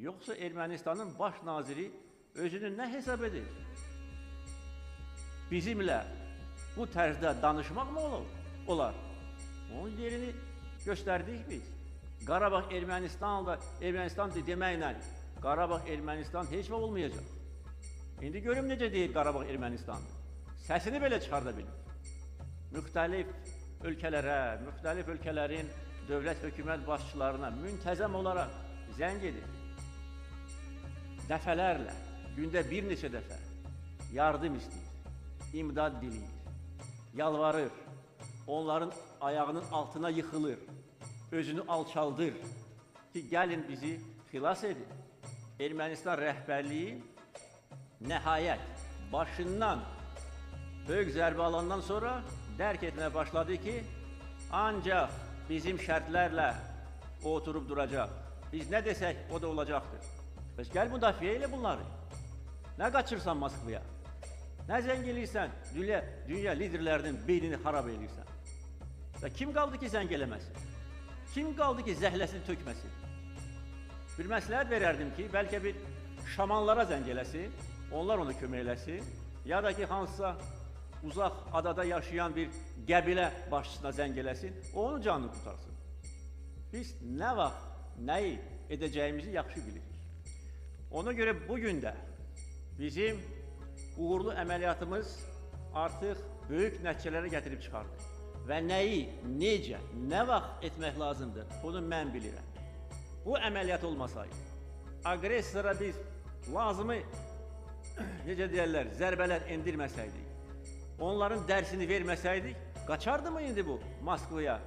Yoksa Ermənistanın baş naziri özünü nə hesab edir? Bizimlə bu tərzdə danışmaq mı olar? Onun yerini göstərdik biz. Qarabağ Ermənistan deməklə Qarabağ Ermənistan heç vaxt olmayacaq. İndi görüm necə deyir Qarabağ Ermənistandır. Səsini belə çıxarda bilir. Müxtəlif ölkələrə, müxtəlif ölkələrin dövlət hökumət başçılarına müntəzəm olaraq zəng edir. Dəfələrlə, gündə bir neçə dəfə yardım istəyir, imdad diləyir, yalvarır, onların ayağının altına yıxılır, özünü alçaldır ki, gəlin bizi xilas edin. Ermənistan rəhbərliyi nəhayət başından böyük zərbə alandan sonra dərk etməyə başladı ki, ancaq bizim şərtlərlə oturub duracaq. Biz nə desək, o da olacaqdır. Bəs gəl müdafiə elə bunları. Nə qaçırsan Moskvaya? Nə zəng eləyirsən, dünya liderlərinin beynini xarab eləyirsən? Və kim qaldı ki, zəng eləməsin? Kim qaldı ki, zəhləsini tökməsin? Bir məsləhət verərdim ki, bəlkə bir şamanlara zəng eləsin, onlar onu kömək eləsin, ya da ki, hansısa uzaq adada yaşayan bir qəbilə başçısına zəng eləsin, o onun canını qutarsın. Biz nə vaxt, nəyi edəcəyimizi yaxşı bilirik. Ona görə bugün də bizim uğurlu əməliyyatımız artıq böyük nəticələrə gətirib çıxardı. Və nəyi, necə, nə vaxt etmək lazımdır, bunu mən bilirəm. Bu əməliyyat olmasaydı, agressora biz lazımı, necə deyərlər, zərbələr endirməsəydik, onların dərsini verməsəydik, qaçardı mı indi bu Moskvaya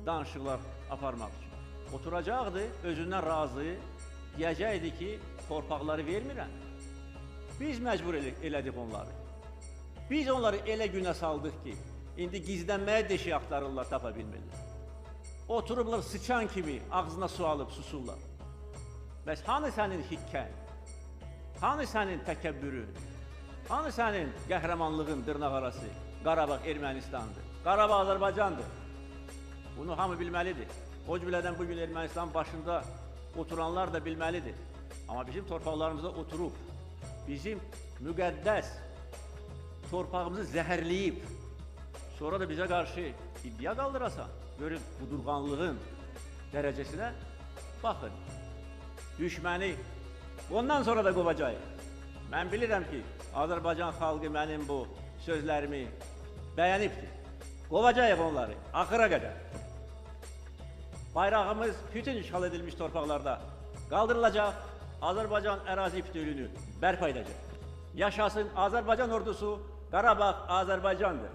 danışıqlar aparmaq üçün? Oturacaqdı, özündən razı, deyəcəkdi ki, torpaqları vermirəm. Biz məcbur elədik onları. Biz onları elə günə saldıq ki, indi gizlənməyə deşik axtarırlar, tapa bilmirlər. Oturublar sıçan kimi ağzına su alıb susurlar. Bəs hanı sənin hikkən? Hanı sənin təkəbbürün? Hanı sənin qəhrəmanlığın dırnaq arası? Qarabağ Ermənistandır, Qarabağ Azərbaycandır. Bunu hamı bilməlidir. O cümlədən bugün Ermənistan başında oturanlar da bilməlidir. Amma bizim torpaqlarımızda oturub, bizim müqəddəs torpağımızı zəhərləyib, sonra da bizə qarşı iddia qaldırasan, görün qudurğanlığın dərəcəsinə baxın. Düşməni ondan sonra da qovacaq. Mən bilirəm ki, Azərbaycan xalqı mənim bu sözlərimi bəyənibdir. Qovacaq onları, axıra qədər. Bayrağımız bütün işğal edilmiş torpaqlarda qaldırılacaq, Azərbaycan ərazi bütövlüyünü bərpa edəcək. Yaşasın Azərbaycan ordusu, Qarabağ Azərbaycandır.